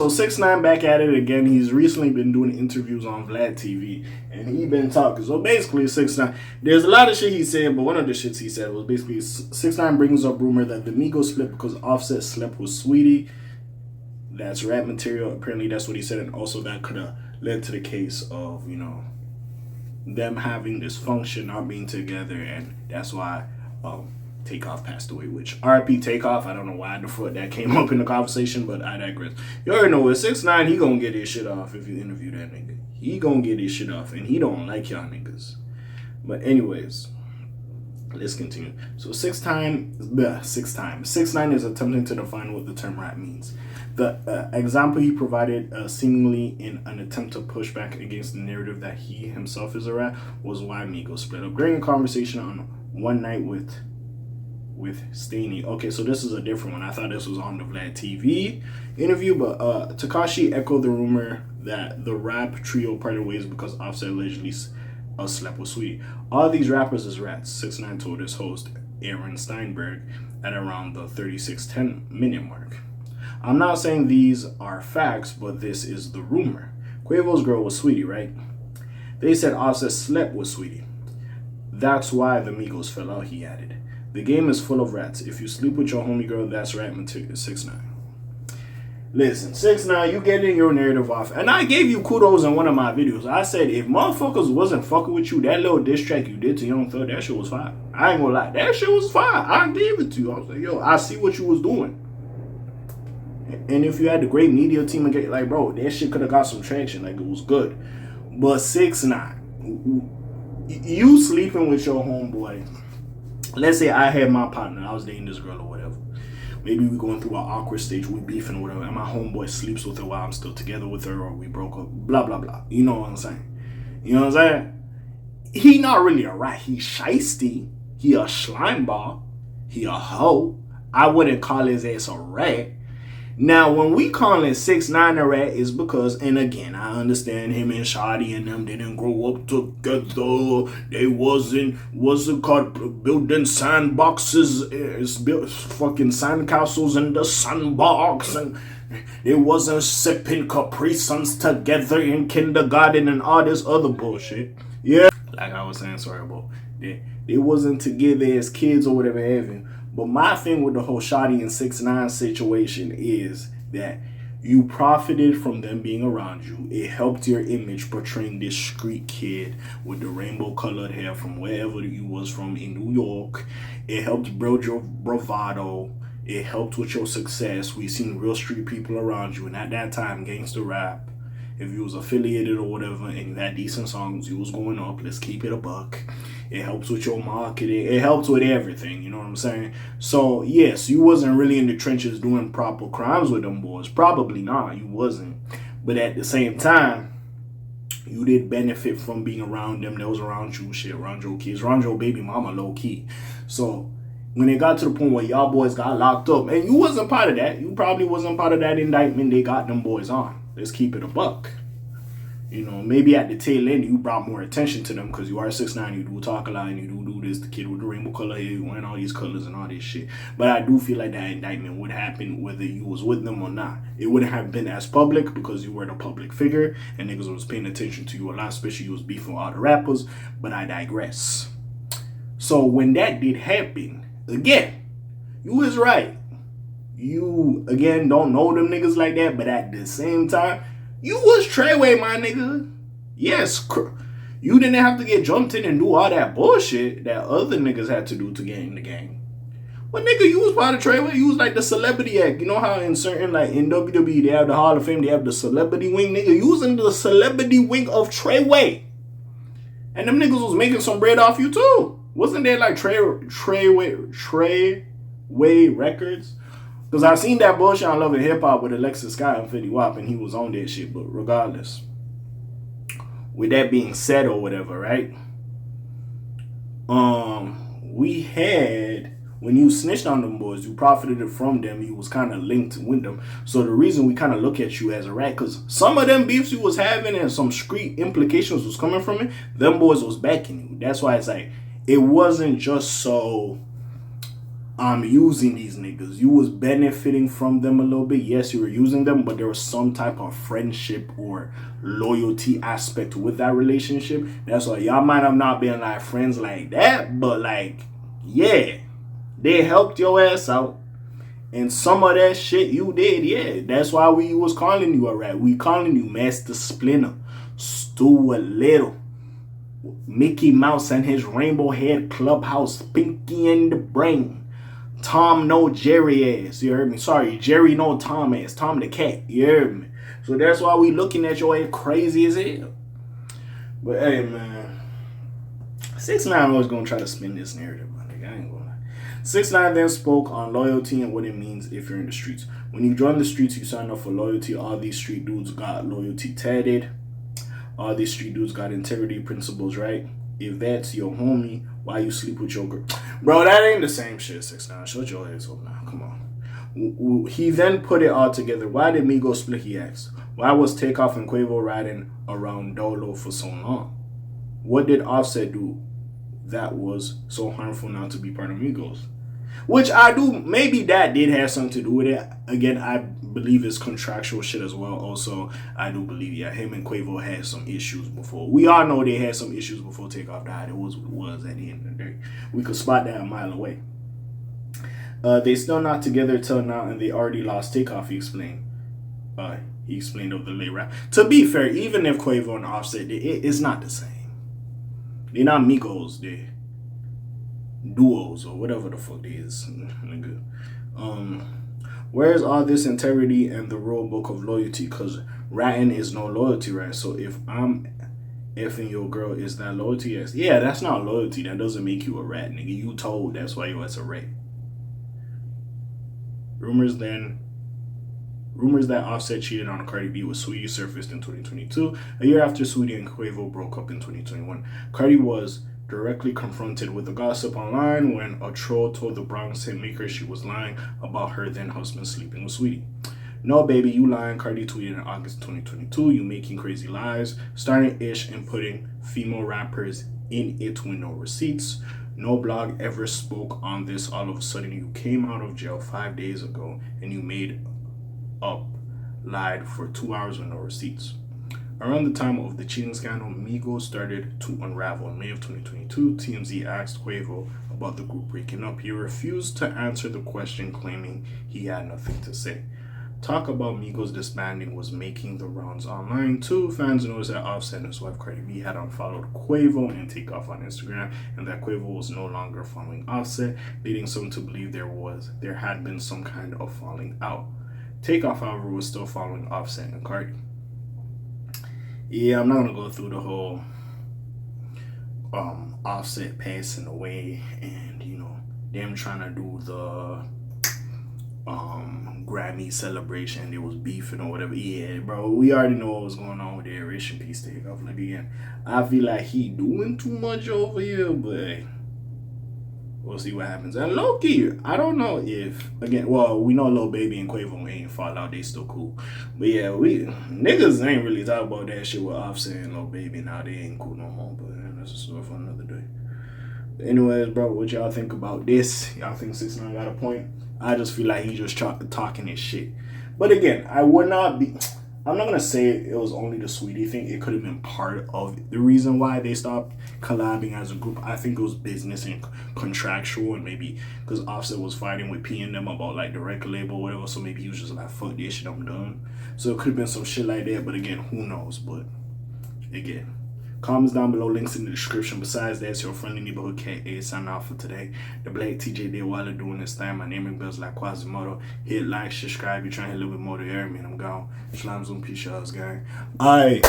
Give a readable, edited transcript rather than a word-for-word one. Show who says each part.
Speaker 1: So 6ix9ine back at it again. He's recently been doing interviews on Vlad TV, and he been talking. So basically, 6ix9ine, there's a lot of shit he said, but one of the shits he said was basically 6ix9ine brings up rumor that the Migos split because Offset slept with Saweetie. That's rap material. Apparently, that's what he said, and also that could have led to the case of them having dysfunction, not being together, and that's why Takeoff passed away, which RP Takeoff, I don't know why the fuck that came up in the conversation, but I digress. You already know with 6ix9ine, he gonna get his shit off if you interview that nigga. He gonna get his shit off, and he don't like y'all niggas. But anyways, let's continue. So 6ix9ine is attempting to define what the term rap means. The example he provided, seemingly in an attempt to push back against the narrative that he himself is a rat, was why Migos split up. During a conversation on One Night with Staney. Okay, so this is a different one. I thought this was on the Vlad TV interview, but Tekashi echoed the rumor that the rap trio parted ways because Offset allegedly slept with Saweetie. All these rappers is rats, 6ix9ine told his host Aaron Steinberg at around the 36-10-minute mark. I'm not saying these are facts, but this is the rumor. Quavo's girl was Saweetie, right? They said Offset slept with Saweetie. That's why the Migos fell out, he added. The game is full of rats. If you sleep with your homie girl, that's rap material. 6ix9ine. Listen, 6ix9ine, you getting your narrative off. And I gave you kudos in one of my videos. I said, if motherfuckers wasn't fucking with you, that little diss track you did to Young Thug, that shit was fire. I ain't gonna lie. That shit was fire. I gave it to you. I was like, yo, I see what you was doing. And if you had the great media team, like, bro, that shit could have got some traction. Like, it was good. But 6ix9ine, you sleeping with your homeboy. Let's say I had my partner, I was dating this girl or whatever. Maybe we going through an awkward stage, we beefing or whatever, and my homeboy sleeps with her while I'm still together with her, or we broke up, blah, blah, blah. You know what I'm saying? You know what I'm saying? He not really a rat. He shiesty. He a slime ball. He a hoe. I wouldn't call his ass a rat. Now, when we calling 6ix9ine a rat is because, and again, I understand him and Shotty and them didn't grow up together. They wasn't called building sandboxes, fucking sandcastles in the sandbox, and they wasn't sipping Capri Suns together in kindergarten and all this other bullshit. Yeah, like I was saying, sorry about that. They wasn't together as kids or whatever having. But my thing with the whole Shotty and 6ix9ine situation is that you profited from them being around you. It helped your image portraying this street kid with the rainbow colored hair from wherever you was from in New York. It helped build your bravado. It helped with your success. We seen real street people around you. And at that time, gangster rap, if you was affiliated or whatever and you had decent songs, you was going up. Let's keep it a buck. It helps with your marketing. It helps with everything. You know what I'm saying? So, yes, you wasn't really in the trenches doing proper crimes with them boys. Probably not. You wasn't. But at the same time, you did benefit from being around them that was around you, shit, around your kids, around your baby mama, low key. So, when it got to the point where y'all boys got locked up, and you wasn't part of that. You probably wasn't part of that indictment they got them boys on. Let's keep it a buck. You know, maybe at the tail end, you brought more attention to them because you are 6ix9ine, you do talk a lot, and you do this, the kid with the rainbow color hair, you wearing all these colors and all this shit. But I do feel like that indictment would happen whether you was with them or not. It wouldn't have been as public because you were the public figure, and niggas was paying attention to you a lot, especially you was beefing with all the rappers, but I digress. So when that did happen, again, you was right. You, again, don't know them niggas like that, but at the same time, you was Treyway, my nigga. Yes, you didn't have to get jumped in and do all that bullshit that other niggas had to do to get in the game. But nigga, you was part of Treyway. You was like the celebrity act. You know how in certain, like in WWE, they have the Hall of Fame, they have the celebrity wing, nigga. You was in the celebrity wing of Treyway. And them niggas was making some bread off you too. Wasn't there like Treyway Records? Because I seen that bullshit on Love and Hip Hop with Alexis Scott and 50 Wap, and he was on that shit. But regardless, with that being said or whatever, right? We had, when you snitched on them boys, you profited from them, you was kind of linked with them. So the reason we kind of look at you as a rat, because some of them beefs you was having and some street implications was coming from it, them boys was backing you. That's why it's like, it wasn't just so I'm using these niggas. You was benefiting from them a little bit. Yes, you were using them, but there was some type of friendship or loyalty aspect with that relationship. That's why y'all might have not been like friends like that, but like, yeah, they helped your ass out. And some of that shit you did, yeah. That's why we was calling you a rat. We calling you Master Splinter, Stuart Little, Mickey Mouse and his rainbow head clubhouse, Pinky and the Brain. Tom no Jerry ass, you heard me? Sorry, Jerry no Tom ass, Tom the cat, you heard me? So that's why we looking at your ass crazy as hell. But hey, man, 6ix9ine always gonna try to spin this narrative, my nigga. I ain't gonna lie. 6ix9ine then spoke on loyalty and what it means if you're in the streets. When you join the streets, you sign up for loyalty. All these street dudes got loyalty tatted. All these street dudes got integrity principles, right? If that's your homie, why you sleep with your girl? Bro, that ain't the same shit, 6ix9ine. Shut your ass up now. Come on. He then put it all together. Why did Migos split, he asked. Why was Takeoff and Quavo riding around Dolo for so long? What did Offset do that was so harmful now to be part of Migos? Which I do, maybe that did have something to do with it. Again, I believe it's contractual shit as well. Also, I do believe, yeah, him and Quavo had some issues before. We all know they had some issues before Takeoff died. It was what it was at the end of the day. We could spot that a mile away. They still not together till now, and they already lost Takeoff, he explained. He explained over the late rap. To be fair, even if Quavo and Offset, it's not the same. They're not Migos, they're duos or whatever the fuck it is, nigga. Where's all this integrity and the rule book of loyalty? Because ratting is no loyalty, right? So if I'm effing your girl, is that loyalty? Yes. Yeah, that's not loyalty. That doesn't make you a rat, nigga. You told, that's why you was a rat. Rumors that Offset cheated on Cardi B with Saweetie surfaced in 2022, a year after Saweetie and Quavo broke up in 2021. Cardi was directly confronted with the gossip online when a troll told the Bronx hitmaker she was lying about her then husband sleeping with Saweetie. No, baby, you lying, Cardi tweeted in August 2022. You making crazy lies, starting ish and putting female rappers in it with no receipts. No blog ever spoke on this. All of a sudden, you came out of jail 5 days ago and you made up, lied for 2 hours with no receipts. Around the time of the cheating scandal, Migos started to unravel. In May of 2022, TMZ asked Quavo about the group breaking up. He refused to answer the question, claiming he had nothing to say. Talk about Migos disbanding was making the rounds online too. Fans noticed that Offset and his wife Cardi B had unfollowed Quavo and Takeoff on Instagram, and that Quavo was no longer following Offset, leading some to believe there had been some kind of falling out. Takeoff, however, was still following Offset and Cardi. Yeah, I'm not gonna go through the whole Offset passing away and them trying to do the Grammy celebration. They was beefing or whatever. Yeah, bro, we already know what was going on with the Rest in Peace Takeoff. Like, again, I feel like he doing too much over here, but we'll see what happens. And low-key, I don't know if, again, well, we know Lil Baby and Quavo ain't fall out. They still cool. But yeah, niggas ain't really talk about that shit with Offset and Lil Baby. Now they ain't cool no more. But that's a story for another day. But anyways, bro, what y'all think about this? Y'all think 6ix9ine got a point? I just feel like he just talking his shit. But again, I'm not going to say it was only the Saweetie thing. It could have been part of the reason why they stopped collabing as a group. I think it was business and contractual, and maybe because Offset was fighting with P and them about like the record label or whatever, so maybe he was just like, fuck this shit, I'm done. So it could have been some shit like that, but again, who knows? But again, comments down below, links in the description. Besides that, it's your friendly neighborhood K.A. signing off for today. The Black TJ did while doing this thing. My name is Bills like Quasimodo. Hit like, subscribe. You're trying to hit a little bit more to hear me, and I'm gone. Shalom, zoom, peace, y'all, gang. Alright.